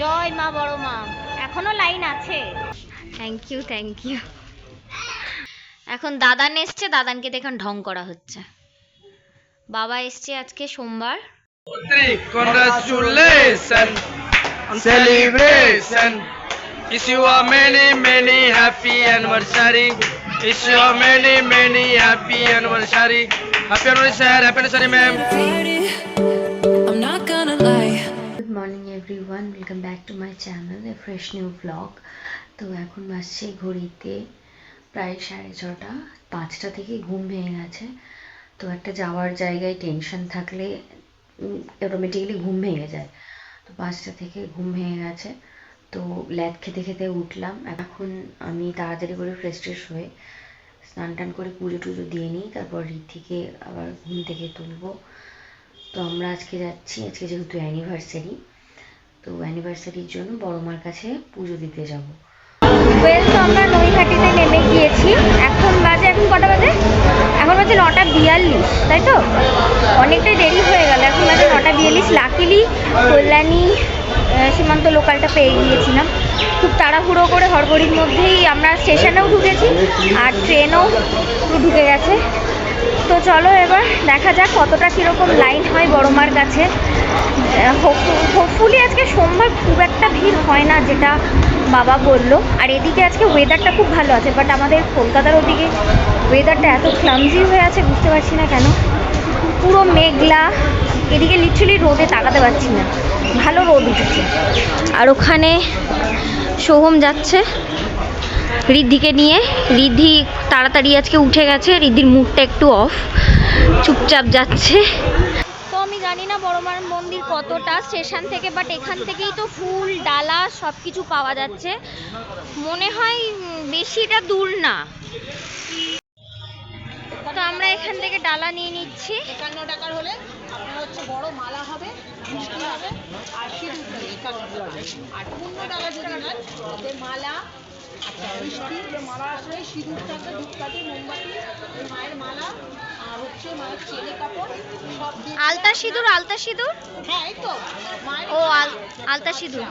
জয় মা বড় মা। এখনো লাইন আছে। Thank you thank you. এখন দাদান এসছে, দাদানকে দেখুন ঢং করা হচ্ছে। বাবা এসছে আজকে সোমবার। Congratulations, celebration. Wish you a many many happy anniversary. Wish you a many many happy anniversary. Happy anniversary, ma'am. I'm not gonna lie. Good morning everyone, welcome back to my channel, a fresh new vlog. তো এখন বাজছে ঘড়িতে প্রায় 6:30, 5টা থেকে ঘুম ভেঙে গেছে। তো একটা যাওয়ার জায়গায় টেনশন থাকলে অটোমেটিক্যালি ঘুম ভেঙে যায়। তো 5টা থেকে ঘুম ভেঙে গেছে, তো ল্যাদ খেতে খেতে উঠলাম। এখন আমি তাড়াতাড়ি করে ফ্রেশ ট্রেশ হয়ে স্নান টান করে পুজো টুজো দিয়ে নিই, তারপর ঋদ্ধিকে আবার ঘুম থেকে তুলবো। তো আমরা আজকে যাচ্ছি, আজকে যেহেতু অ্যানিভার্সারি, তো অ্যানিভার্সারির জন্য বড় মার কাছে পুজো দিতে যাব। ওয়েল, তো আমরা নৈহাটিতে নেমে গিয়েছি। এখন কটা বাজে? এখন বাজে 9:42, তাই তো? অনেকটাই দেরি হয়ে গেল। এখন বাজে 9:42। লাকিলি কল্যাণী সীমান্ত লোকালটা পেয়ে গিয়েছিলাম। খুব তাড়াহুড়ো করে হড়বড়ির মধ্যেই আমরা স্টেশনেও ঢুকেছি, আর ট্রেনও ঢুকে গেছে। তো চলো এবার দেখা যাক কতটা কীরকম লাইন হয় বড় মার কাছে। হোপফুলি আজকে সোমবার খুব একটা ভিড় হয় না, যেটা বাবা বললো। আর এদিকে আজকে ওয়েদারটা খুব ভালো আছে, বাট আমাদের কলকাতার ওদিকে ওয়েদারটা এত ক্লামজি হয়ে আছে, বুঝতে পারছি না কেন। পুরো মেঘলা, এদিকে লিটারালি রোদে তাকাতে পারছি না, ভালো রোদ উঠেছে। আর ওখানে সোহম যাচ্ছে ঋদ্ধিকে নিয়ে। ঋদ্ধি তাড়াতাড়ি আজকে উঠে গেছে, ঋদ্ধির মুডটা একটু অফ, চুপচাপ যাচ্ছে। তো আমি জানি না বড় মার মন্দির কতটা স্টেশন থেকে, বাট এখান থেকেই তো ফুল ডালা সব কিছু পাওয়া যাচ্ছে। মনে হয় বেশিটা দূর না। তো আমরা এখান থেকে ডালা নিয়ে নিচ্ছি। 51 টাকার হলে আপনার হচ্ছে বড় মালা হবে, মিষ্টি হবে আর সিঁদুর হবে 51 টাকা। আর 15 টাকা যদি নেন ওদের মালা, আচ্ছা মিষ্টি মালা আসলে সিঁদুর টাকা, ধূপকাঠি, মোমবাতি, মায়ের মালা আর হচ্ছে মায়ের চেলে কাপড় সব দিয়ে আলতা সিঁদুর। আলতা সিঁদুর, হ্যাঁ এই তো মায়ের আলতা সিঁদুর,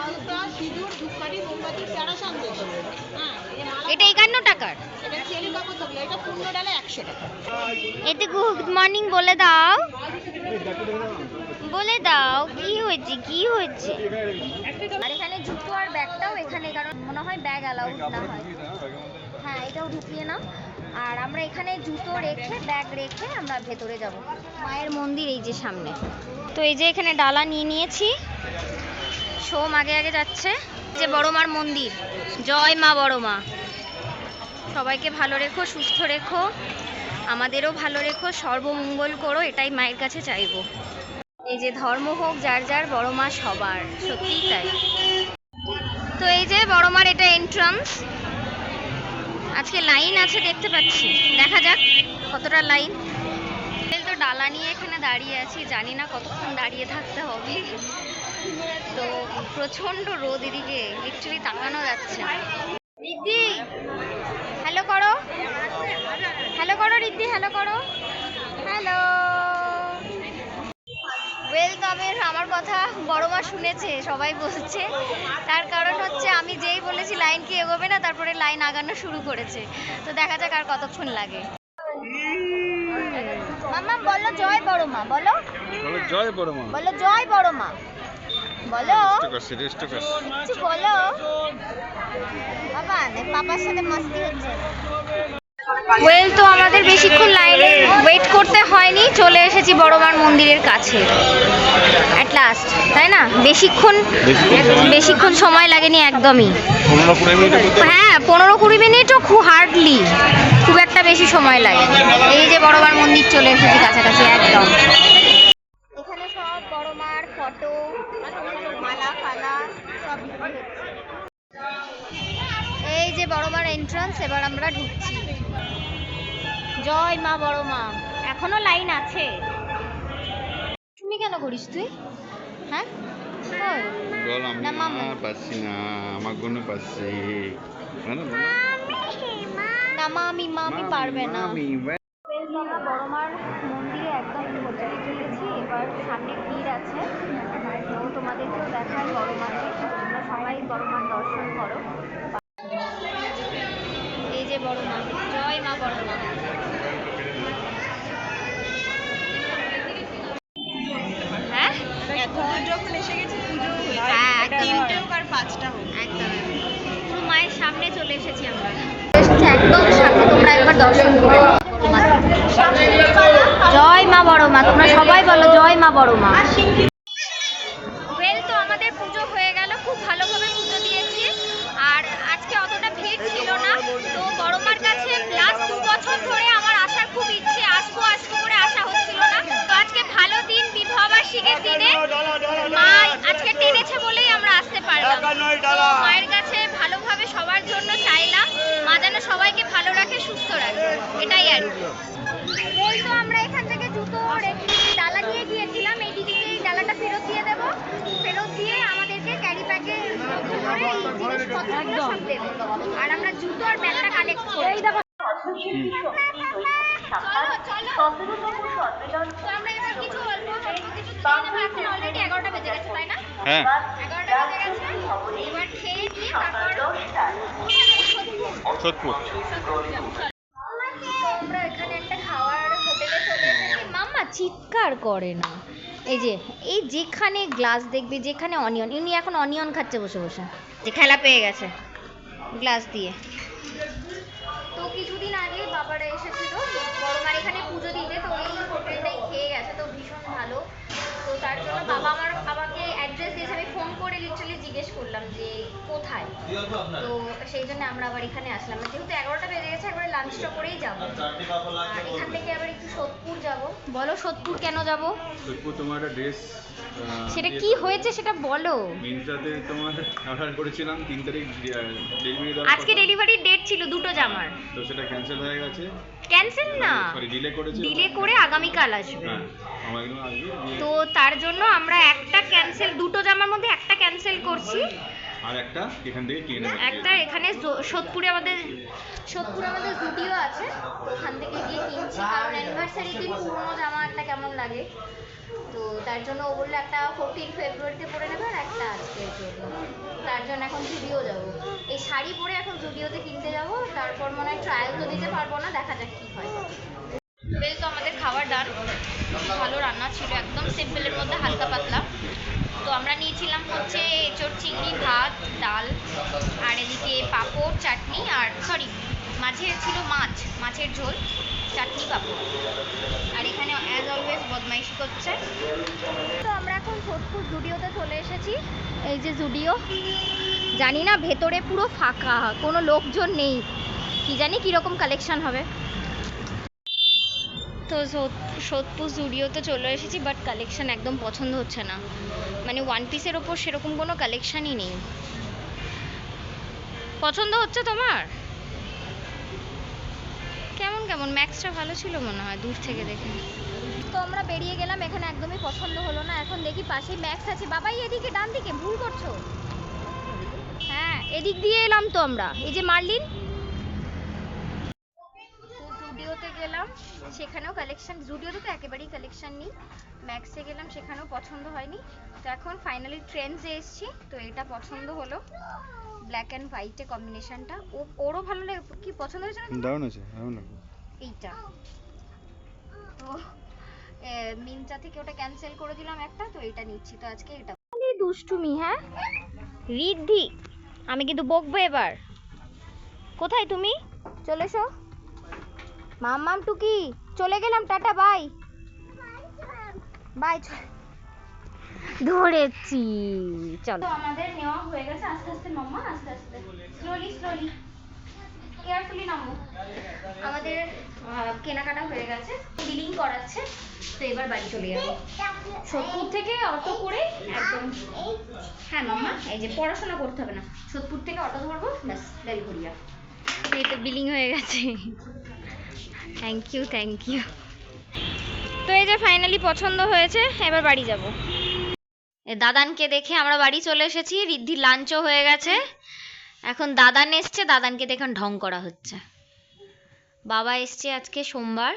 আলতা সিঁদুর, ধূপকাঠি, মোমবাতি, প্যারা সন্দেশ। হ্যাঁ এটা 51 টাকার। এটা চেলে কাপড় থাকলে এটা 15 ডালে 100 টাকা। এতে গুড মর্নিং বলে দাও, বলে দাও কি হয়েছে কি হয়েছে। আর এখানে জুতো আর ব্যাগটাও এখানে, কারণ মনে হয় ব্যাগ অ্যালাউড না হয়। হ্যাঁ এটাও ঢুকিয়ে নাও। আর আমরা এখানে জুতো রেখে ব্যাগ রেখে আমরা ভেতরে যাব। মায়ের মন্দির এই যে সামনে। তো এই যে এখানে ডালা নিয়ে নিয়েছি, সোম আগে আগে যাচ্ছে। যে বড় মার মন্দির। জয় মা বড় মা। সবাইকে ভালো রেখো, সুস্থ রেখো, আমাদেরও ভালো রেখো, সর্বমঙ্গল করো, এটাই মায়ের কাছে চাইবো। এই যে ধর্ম হোক যার যার, বড় মা সবার, সত্যিই তাই। তো এই যে বড় মার এটা এন্ট্রান্স। আজকে লাইন আছে দেখতে পাচ্ছি, দেখা যাক কতটা লাইন। তো ডালা নিয়ে এখানে দাঁড়িয়ে আছি, জানি না কতক্ষণ দাঁড়িয়ে থাকতে হবে। তো প্রচন্ড রোদ, এদিকে লিটারালি তাকানো যাচ্ছে না। রিদ্ধি হ্যালো করো, হ্যালো করো রিদ্ধি, হ্যালো করো, হ্যালো। ওয়েল, তবে আমার কথা বড় মা শুনেছে, সবাই বলছে। তার কারণ হচ্ছে আমি যেই বলেছি লাইন কি এগোবে না, তারপরে লাইন আগানো শুরু করেছে। তো দেখা যাক আর কতক্ষণ লাগে। মাম্মা বলো জয় বড় মা, বলো জয় বড় মা, বলো জয় বড় মা, বলো কিছু বলো। বাবা পাপার সাথে মাস্তি হচ্ছে। ওয়েল, তো আমাদের বেশিক্ষণ লাইনে ওয়েট করতে হয়নি, চলে এসেছি বড় মার মন্দিরের কাছে অ্যাট লাস্ট, তাই না? বেশিক্ষণ সময় লাগেনি একদমই। হ্যাঁ 15-20 মিনিটও খুব হার্ডলি, খুব একটা বেশি সময় লাগে। এই যে বড় মার মন্দির চলে এসেছি কাছাকাছি একদম। এখানে সব বড় মার ফটো, মালা ফালা সব বিক্রি হচ্ছে। এই যে বড় মার এন্ট্রান্স, এবার আমরা ঢুকছি। জয় মা বড় মা। এখনো লাইন আছে। তুমি কেন করিস তুই? হ্যাঁ বল আমি পাচ্ছি না, আমার কোনো পাচ্ছি না। মামি পারবে না। আমরা বড় মার মন্দিরে একদম পৌঁছে চলেছি। এবার সামনে ভিড় আছে, তো তোমাদেরকেও দেখায় বড় মার করো। এই যে বড় মা, জয় মা বড় মা। হ্যাঁ এতদূর যখন এসে গেছি পুজো হ্যাঁ, একদম। 3টে হোক আর 5টা হোক। একদম পুরো মায়ের সামনে চলে এসেছি আমরা, এসেছি একদম সামনে। তোমরা একবার দর্শন করে নাও। জয় মা বড় মা, তোমরা সবাই বলো জয় মা বড় মা। ওয়েল, তো আমাদের পুজো হয়ে গেল, খুব ভালোভাবে পুজো দিয়েছি। আর আজকে অতটা ভিড় ছিল না। তো বড় মার কাছে লাস্ট 2 বছর ধরে আমার আসার খুব ইচ্ছে, আসবো আসবো করে আসা হচ্ছিল না। তো আজকে ভালো দিন, বিবাহবার্ষিকীর দিনে মা আজকে টেনেছে বলেই আমরা আসতে পারলাম। তো মায়ের কাছে ভালোভাবে সবার জন্য চাইলাম, মা যেন সবাইকে ভালো রাখে, সুস্থ রাখে, এটাই আর কি। এই তো আমরা এখান থেকে জুতো রেখে ডালা দিয়ে গিয়েছিলাম, এই দিদিকে এই ডালাটা ফেরত দিয়ে দেবো। ফেরত দিয়ে আমাদেরকে ক্যারি ব্যাগে করে এই জিনিসপত্রগুলো সব দেবে। আর আমরা জুতো আর ব্যাগটা কালেক্ট করি। চলো চলো, তো আমরা এবার কিছু অল্প কিছু খেয়ে নেবো। এখন অলরেডি 11টা বেজে গেছে, তাই না? হ্যাঁ 11টা বেজে গেছে। এবার খেয়ে দিয়ে তারপর সোদপুর। তো আমরা এখানে একটা খাওয়ার হোটেলে চলে এসেছি। মাম্মা চিৎকার করে না। এই যে এই যেখানে গ্লাস দেখবে, যেখানে অনিয়ন, ইনি এখন অনিয়ন খাচ্ছে বসে বসে, যে খেলা পেয়ে গেছে গ্লাস দিয়ে। তো কিছুদিন আগে বাবারা এসেছিল বড় মার এখানে পুজো দিতে, তো এই হোটেলটাই খেয়ে গেছে, তো ভীষণ ভালো। তো তার জন্য বাবা আমার আমাকে অ্যাড্রেস দিয়েছে, আমি ফোন করে লিটারালি জিজ্ঞেস করলাম যে কোথায়। তো সেই জন্য আমরা আবার এখানে আসলাম। যেহেতু 11টা বেজে গেছে, একবারে লাঞ্চটা করেই যাবো। আর এখান থেকে আবার একটু সোদপুর যাব। বলো সোদপুর কেন যাব? সোদপুর তোমার একটা ড্রেস সেটা কি হয়েছে সেটা বলো। মিন্ত্রাতে তোমার অর্ডার করেছিলাম 3 তারিখ ডেলিভারি দেওয়ার আজকে কথা। ডেলিভারির ডেট ছিল দুটো জামার, তো সেটা ক্যান্সেল হয়ে গেছে। ক্যান্সেল না, সরি ডিলে করেছে। ডিলে করে আগামীকাল আসবে। হ্যাঁ আমার একদম আসবে দিয়ে তো তার জন্য আমরা একটা ক্যান্সেল, দুটো জামার মধ্যে একটা ক্যান্সেল করছি। আর একটা এখান থেকে কিনে নেব। একটা এখানে সোদপুরে আমাদের জুডিও আছে, ওখান থেকে গিয়ে কিনছি। কারণ অ্যানিভার্সারির দিন পুরোনো জামা একটা কেমন লাগে, তো তার জন্য ও বললো একটা 14 ফেব্রুয়ারিতে পরে নেবে আর একটা আজকের জন্য। তার জন্য এখন জুডিও যাব। এই শাড়ি পরে এখন জুডিওতে কিনতে যাব। তারপর মনে হয় ট্রায়াল তো দিতে পারবো না, দেখা যাক কি হয়। বেশ, তো আমাদের খাবার ডান, ভালো রান্না ছিল, একদম সিম্পলের মধ্যে হালকা পাতলা। তো আমরা নিয়েছিলাম হচ্ছে এঁচোড় চিংড়ি, ভাত, ডাল, আর এদিকে পাঁপড়, চাটনি, আর সরি মাঝে ছিল মাছের ঝোল, চাটনি, পাঁপড়। আর এখানে অ্যাজ অলওয়েজ বদমাইশি করছে। তো আমরা এখন সোদপুর জুডিওতে চলে এসেছি। এই যে জুডিও, জানি না ভেতরে পুরো ফাঁকা, কোনো লোকজন নেই, কি জানি কীরকম কালেকশন হবে। তো সোদপুর জুডিওতে চলে এসেছি, বাট কালেকশন একদম পছন্দ হচ্ছে না। মানে ওয়ান পিসের ওপর সেরকম কোনো কালেকশানই নেই। পছন্দ হচ্ছে তোমার? কেমন কেমন ম্যাক্সটা ভালো ছিল মনে হয় দূর থেকে দেখে। তো আমরা বেরিয়ে গেলাম, এখানে একদমই পছন্দ হলো না। এখন দেখি পাশেই ম্যাক্স আছে। বাবাই এদিকে, ডান দিকে, ভুল করছো। হ্যাঁ এদিক দিয়ে এলাম তো আমরা, এই যে মার্লিন। জুডিওতে গেলাম, সেখানেও কালেকশন, জুডিওতে তো একেবারেই কালেকশন নেই। ম্যাক্সে গেলাম, সেখানেও পছন্দ হয়নি। তো এখন ফাইনালি ট্রেন্ডসে এসেছি, তো এটা পছন্দ হলো, ব্ল্যাক অ্যান্ড হোয়াইটে কম্বিনেশনটা। ওরও ভালো লাগে। কি পছন্দ হয়েছে না? দারুণ আছে, দারুণ আছে। এইটা তো মিন্ত্রা থেকে ওটা ক্যান্সেল করে দিলাম একটা, তো এটা নিচ্ছি। তো আজকে এটা দুষ্টুমি। হ্যাঁ রিদ্ধি, আমি কিন্তু বকবো এবার। কোথায় তুমি? চলে এসো। মাম্মাম টুকি, চলে গেলাম, টাটা, বাই বাই। ধরেছি, চলো। আমাদের নেওয়া হয়ে গেছে। আস্তে আস্তে মাম্মা, আস্তে আস্তে, স্লোলি স্লোলি, কেয়ারফুলি নামো। আমাদের কেনাকাটা হয়ে গেছে, বিলিং করাচ্ছে। তো এবার বাড়ি চলে যাবো। সোদপুর থেকে অটো করে একদম, হ্যাঁ মাম্মা এই যে পড়াশোনা করতে হবে না, সোদপুর থেকে অটো ধরবো, ব্যাস বেলঘরিয়া। এই তো বিলিং হয়ে গেছে। Thank you thank you. তো এই যে ফাইনালি পছন্দ হয়েছে, এবার বাড়ি যাব। দাদানকে দেখে আমরা বাড়ি চলে এসেছি। রিদ্ধির লাঞ্চও হয়ে গেছে। এখন দাদান এসছে, দাদানকে দেখে ঢং করা হচ্ছে। বাবা এসছে আজকে সোমবার।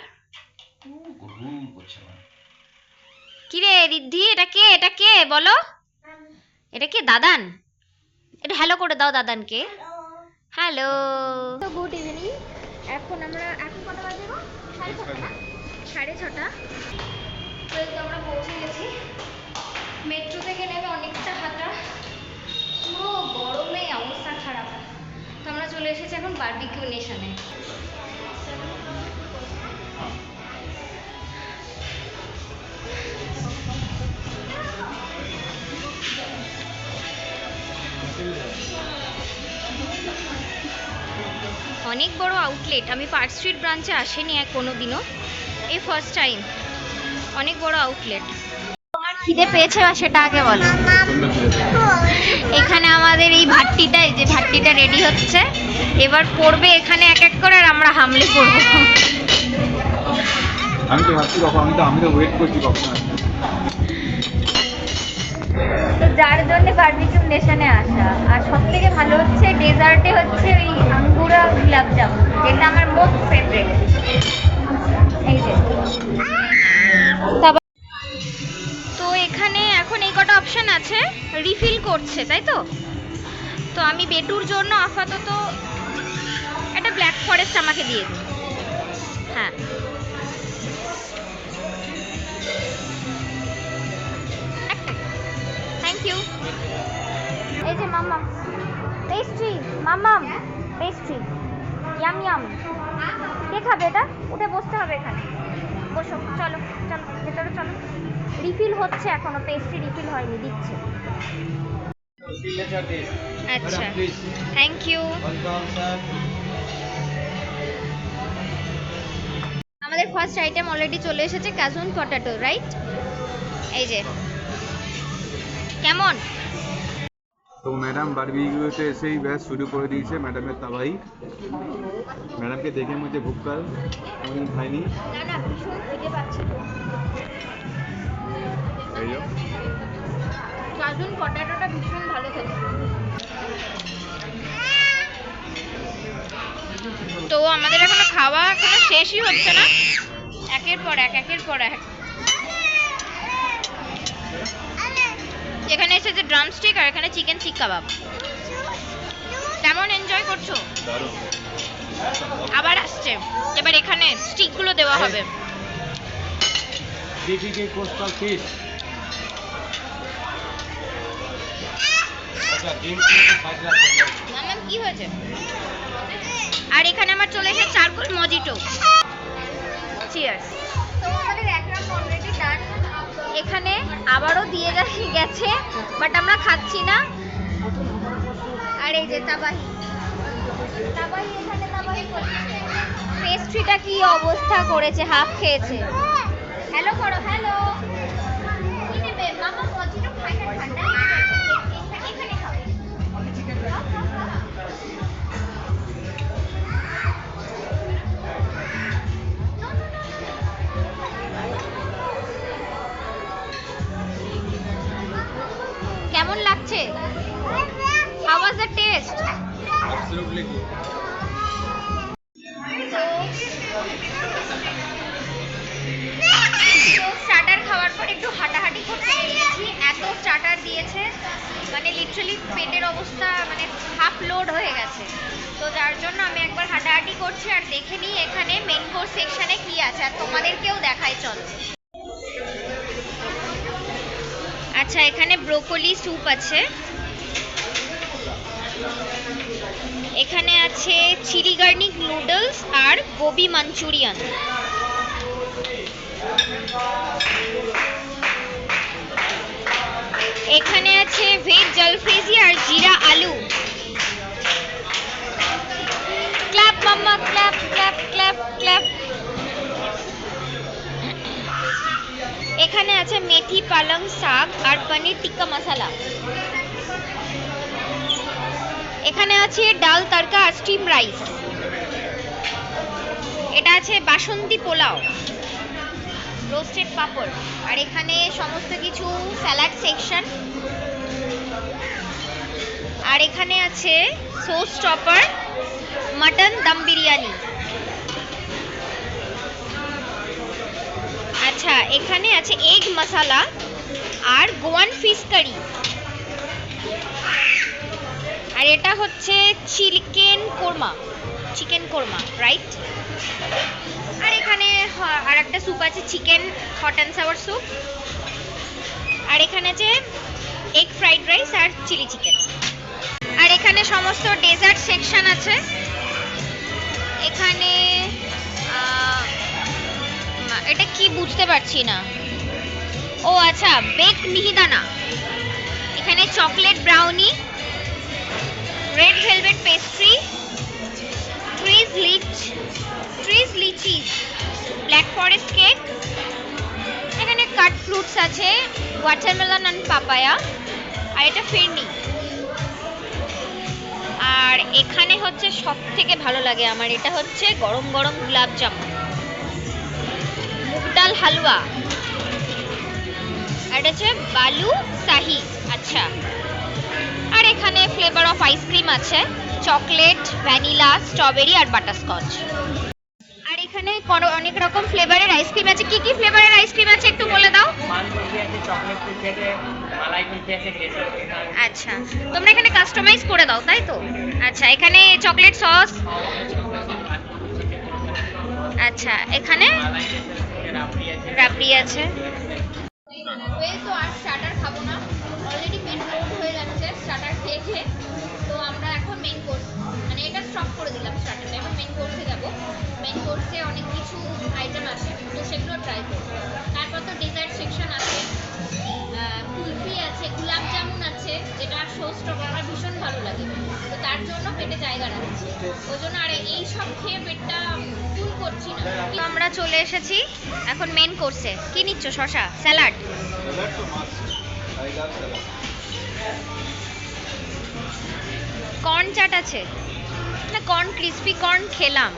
কি রে রিদ্ধি, এটা কে? এটা কে বলো? এটা কে? দাদান? এটা হ্যালো করে দাও দাদানকে। হ্যালো, তো গুড ইভিনিং। এখন কটা বাজে গো? 6:30। তো এই তো আমরা পৌঁছে গেছি। মেট্রো থেকে নেমে অনেকটা হাঁটা, পুরো গরমে অবস্থা খারাপ। তো আমরা চলে এসেছি এখন বারবিকিউ নেশনে। অনেক বড় আউটলেট, আমি পার্ক স্ট্রিট ব্রাঞ্চে আসিনি কোনোদিনও, এই ফার্স্ট টাইম। অনেক বড় আউটলেট। তোমার খিদে পেয়েছে সেটা আগে বলো। এখানে আমাদের এই ভাট্টিটা, এই যে ভাট্টিটা রেডি হচ্ছে, এবার পড়বে এখানে এক এক করে, আর আমরা হামলে পড়বো। আমি তো ভাবছি কখন, আমি তো ওয়েট করছি কখন। তো যার জন্য বারবিকিউ নেশনে আসা। আর সব থেকে ভালো হচ্ছে ডেজার্টে হচ্ছে ওই আঙ্গুরা গোলাপ জামুন, যেটা আমার মোস্ট ফেভারিট। এই যে তো এখানে এখন এই কটা অপশন আছে, রিফিল করছে তাই তো। তো আমি বেটুর জন্য আপাতত একটা ব্ল্যাক ফরেস্ট আমাকে দিয়ে দিন। হ্যাঁ, থ্যাংক ইউ। এই যে মাম্মাম পেস্ট্রি, মাম্মাম পেস্ট্রি, ইয়াম ইয়াম। কে খাবে এটা? উঠে বসতে হবে এখানে, বসো। চলো চলো ভেতরে চলো। রিফিল হচ্ছে এখনো, পেস্ট্রি রিফিল হয়নি, দিচ্ছে। আচ্ছা, থ্যাংক ইউ। আমাদের ফার্স্ট আইটেম অলরেডি চলে এসেছে, কাজুন পটাটো, রাইট? এই যে কেমন? তো ম্যাডাম বারবিকিউতে এসেই ব্যাস শুরু করে দিয়েছে ম্যাডামের তাবাই। ম্যাডামকে দেখে মধ্যে ভুক্কাল, কোনোদিন খাইনি। না না, ভীষণ খিদে পাচ্ছে তো। এই যো কাজুন পটাটোটা ভীষণ ভালো খেতে। তো আমাদের এখনো খাওয়া এখনো শেষই হচ্ছে না, একের পর এক। এখানে এসেছে ড্রামস্টিক, আর এখানে চিকেন শিক কাবাব। কেমন এনজয় করছো? দারুণ। আবার আসছে, এবার এখানে স্টিকগুলো দেওয়া হবে। ডিপিকে কোস্টাল ফিশ। আচ্ছা, ডিম সাইড রাখবেন। মামাম কি হয়েছে? আর এখানে আমার চলে এসেছে চারকোল মজিটো। চিয়ার্স। তো আমাদের এক রাউন্ড অলরেডি ডান। এখানে আবারও দিয়ে গেছে, বাট আমরা খাচ্ছি না। আর এই যে তাবাহি এখানে তাবাহি করছে। পেস্ট্রিটা কি অবস্থা করেছে, হাফ খেয়েছে। হ্যালো করো, হ্যালো। কি নেবে মামা? মজিটো খাই না, ঠান্ডা এখানে খাও। কেমন লাগছে? How was the taste? Absolutely good. Starter খাওয়ার পর একটু হাঁটাহাঁটি করতে বেরিয়েছি। এত স্টার্টার দিয়েছে, মানে লিটারালি পেটের অবস্থা মানে হাফ লোড হয়ে গেছে। তো যার জন্য আমি একবার হাঁটাহাঁটি করছি আর দেখে নিই এখানে মেন কোর্স সেকশনে কি আছে, আর তোমাদেরকেও দেখাই চলো। আচ্ছা, এখানে ব্রোকলি স্যুপ আছে, এখানে আছে চিলি গার্লিক নুডলস আর গোবি মাঞ্চুরিয়ান। এখানে আছে ভেজ জলফ্রেজি আর জিরা আলু। ক্ল্যাপ মাম্মা, ক্ল্যাপ ক্ল্যাপ ক্ল্যাপ ক্ল্যাপ। এখানে আছে মেথি পালং শাক আর পনির টিক্কা মশলা। এখানে আছে ডাল তড়কা আর স্টিম রাইস। এটা আছে বাসন্তী পোলাও, রোস্টেড পাপড়। আর এখানে সমস্ত কিছু স্যালাড সেকশন। আর এখানে আছে sauce topper, mutton dum biryani. আচ্ছা, এখানে আছে এগ মশলা আর গোয়ান ফিশ কারি। এটা হচ্ছে চিকেন কোরমা রাইট। আর এখানে আর একটা স্যুপ আছে, chicken hot and sour soup. আর এখানে আছে এগ ফ্রাইড রাইস আর চিলি চিকেন। আর এখানে সমস্ত ডেজার্ট সেকশন আছে। এখানে এটা কি বুঝতে পারছি না। ও আচ্ছা, বেকড মিহিদানা। এখানে chocolate brownie, red velvet pastry, ট্রিজ লিচিজ, ব্ল্যাক ফরেস্ট কেক। এখানে কাট ফ্রুটস আছে, ওয়াটারমেলন এন্ড পাপায়া। আর এটা ফিরনি। আর এখানে হচ্ছে সব থেকে ভালো লাগে আমার, এটা হচ্ছে গরম গরম গোলাপ জামুন, মুগ ডাল হালুয়া। আর এটা হচ্ছে বালু শাহি। আচ্ছা, আর এখানে ফ্লেভার অফ আইসক্রিম আছে, চকলেট, ভ্যানিলা, স্ট্রবেরি আর বাটারস্কচ। আর এখানে অনেক রকম ফ্লেভারের আইসক্রিম আছে। কি কি ফ্লেভারের আইসক্রিম আছে একটু বলে দাও। আচ্ছা, তোমরা এখানে কাস্টমাইজ করে দাও তাই তো? আচ্ছা, এখানে চকলেট সস। আচ্ছা, এখানে রাবড়ি আছে। তো আর স্টার্টার খাবো না, অলরেডি মেন কোর্স হয়ে যাচ্ছে স্টার্টার খেয়ে খেয়ে। তো আমরা এখন মেন কোর্স, মানে এটা স্টপ করে দিলাম স্টার্টারটা, এখন মেন কোর্সে যাবো। মেন কোর্সে অনেক কিছু আইটেম আছে, তো সেগুলো ট্রাই করবো। তারপর তো ডেজার্ট সেকশন আছে, কুলফি আছে, গোলাপ জামুন আছে, যেটা শোস্টক আমার ভীষণ ভালো লাগে, তো তার জন্য পেটে জায়গা রাখছি। ওই জন্য আর এই সব খেয়ে পেটটা ফুল করছি না। তো আমরা চলে এসেছি এখন মেন কোর্সে। কি নিচ্ছ? শসা, স্যালাড? কর্ন চাট আছে না? কর্ন ক্রিসপি কর্ন খেলাম।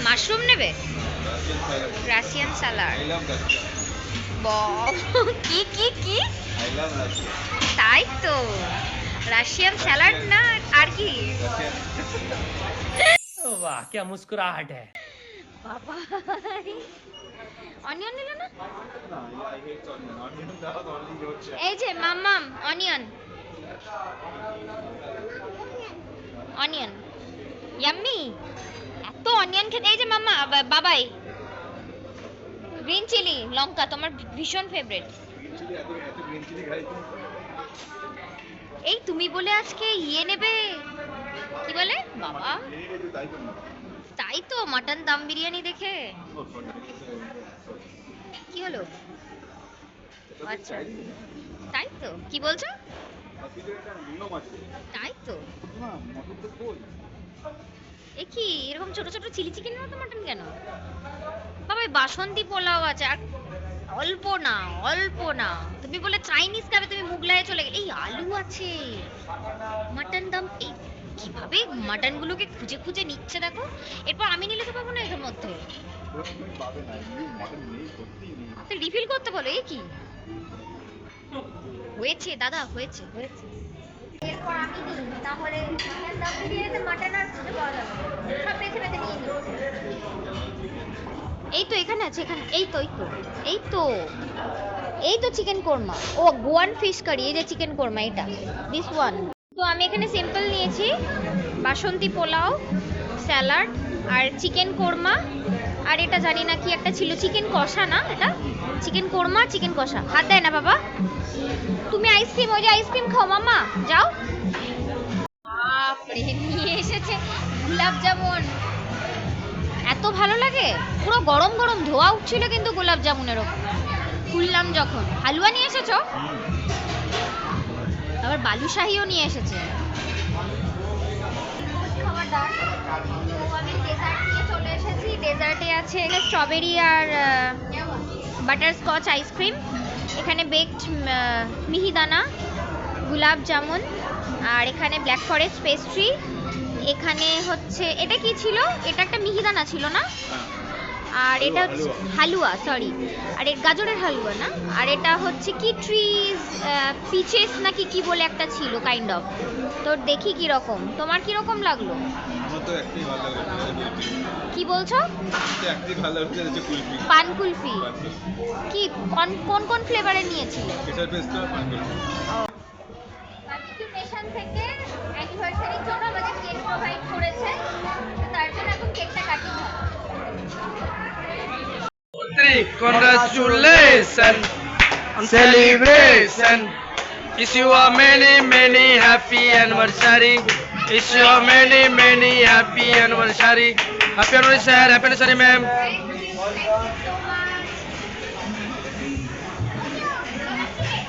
মাশরুম নেবে? Russian salad. কি কি কি? তাই তো, রাশিয়ান স্যালাড না আর কি? वाह क्या मुस्कुराहट है। বাবা, অনিয়ন নিল না? এই যে মাম্মাম, অনিয়ন অনিয়ন ইয়াম্মি। এত অনিয়ন খেতে। এই যে মাম্মা, বাবাই গ্রিন চিলি লঙ্কা তোমার ভীষণ ফেভারিট। এই তুমি বলে আজকে ইয়ে নেবে, কি বলে বাবা? তাই তো, মাটন দম বিরিয়ানি দেখে কি হলো? আচ্ছা, তাই তো। কি বলছো? তাই তো। এ কি এরকম ছোট ছোট চিলি চিকেনের মতো মাটন কেন? বাবা বাসন্তী পোলাও আছে, আর অল্প না অল্প না। তুমি বলে চাইনিজ খাবে, তুমি মুগলায় চলে গেলে। এই আলু আছে, মাটন দম। এই কিভাবে মাটন গুলোকে খুঁজে খুঁজে নিচ্ছে দেখো। এরপর আমি নিলে তো পাবো না এর মধ্যে। রিফিল করতে বলো। এই কি হয়েছে দাদা? হয়েছে হয়েছে। এরপর আমি নিই, তাহলে মাটন দম বিরিয়ানিতে মাটন আর খুঁজে পাওয়া যাবে না, সব বেছে বেছে নিয়ে নিই। এই তো এখানে আছে, এখানে। এই তো এই তো এই তো এই তো চিকেন কোরমা। ও গোয়ান ফিশ কারি। এই যে চিকেন কোরমা, এটা দিস ওয়ান। তো আমি এখানে সিম্পল নিয়েছি, বাসন্তী পোলাও, স্যালাড আর চিকেন কোরমা। আর এটা জানি না কি একটা ছিল, চিকেন কষা না? এটা চিকেন কোরমা, চিকেন কষা। হাত দেয় না বাবা। তুমি আইসক্রিম, ওই যে আইসক্রিম খাও মাম্মা, যাও। বাপরে, নিয়ে এসেছে গোলাপ জামুন। এত ভালো লাগে, পুরো গরম গরম ধোয়া উঠছিল কিন্তু গোলাপ জামুনের ওপর খুললাম যখন। হালুয়া নিয়ে এসেছো? আবার বালুশাহিও নিয়ে এসেছে। খাবারদার। তো আমি ডেজার্ট নিয়ে চলে এসেছি। ডেজার্টে আছে স্ট্রবেরি আর বাটারস্কচ আইসক্রিম, এখানে বেকড মিহিদানা, গোলাপ জামুন, আর এখানে ব্ল্যাক ফরেস্ট পেস্ট্রি। এখানে হচ্ছে এটা কি ছিল? এটা একটা মিহিদানা ছিল না? আর এটা হচ্ছে হালুয়া, সরি, আর এর গাজরের হালুয়া না? আর এটা হচ্ছে কি ট্রিজ পিচেস নাকি কি বলে একটা ছিল কাইন্ড অফ। তো দেখি কি রকম, তোমার কি রকম লাগলো? আমার তো একটাই ভালো লাগে। কি বলছো? একটাই ভালো লাগে, কুলফি। পান কুলফি। কি কোন কোন ফ্লেভারের নিয়েছিলে? কেশর পেস্তা, পান kulfi. Congratulations on celebration. Wish you a many happy anniversary. Wish you a many happy anniversary. Happy anniversary, ma'am.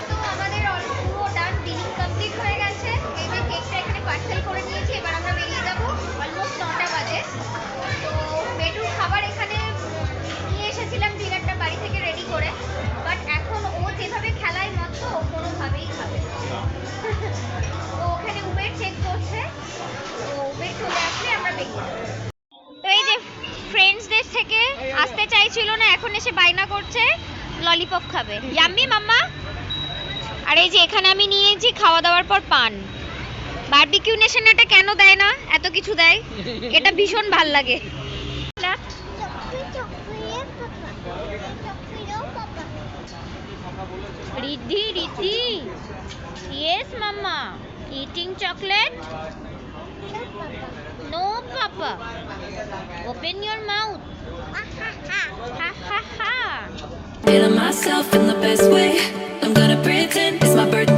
তো আমাদের পুরো ডান ডিলিং কমপ্লিট হয়ে গেছে। এই যে কেকটা এখানে পার্সেল করে নিয়েছি, এবার আমরা বেরিয়ে যাব। অলমোস্ট 9টা বাজে। তো বেটুর খাবার এখানে নিয়ে এসেছিলাম ডিনারটা বাড়ি থেকে রেডি করে, বাট এখন ও যেভাবে খেলায় মত ও কোনোভাবেই খাবে না। ও ওখানে উবের চেক করছে, তো উবের চলে আসলে আমরা বেরিয়ে যাবো। তো এই যে ফ্রেন্ডসদের থেকে আসতে চাইছিল না, এখন এসে বায়না করছে ললিপপ খাবে। ইয়াম্মি মাম্মা। আর এই যে এখানে আমি নিয়েছি খাওয়া দাওয়ার পর পান। বারবিকিউ নেশন এটা কেন দেয় না, এত কিছু দেয়, এটা ভীষণ ভাল লাগে। Riddhi Riddhi, yes mamma, eating chocolate? No papa, open your mouth. Ha ha ha. Feeling myself in the best way. I'm gonna pretend it's my birthday.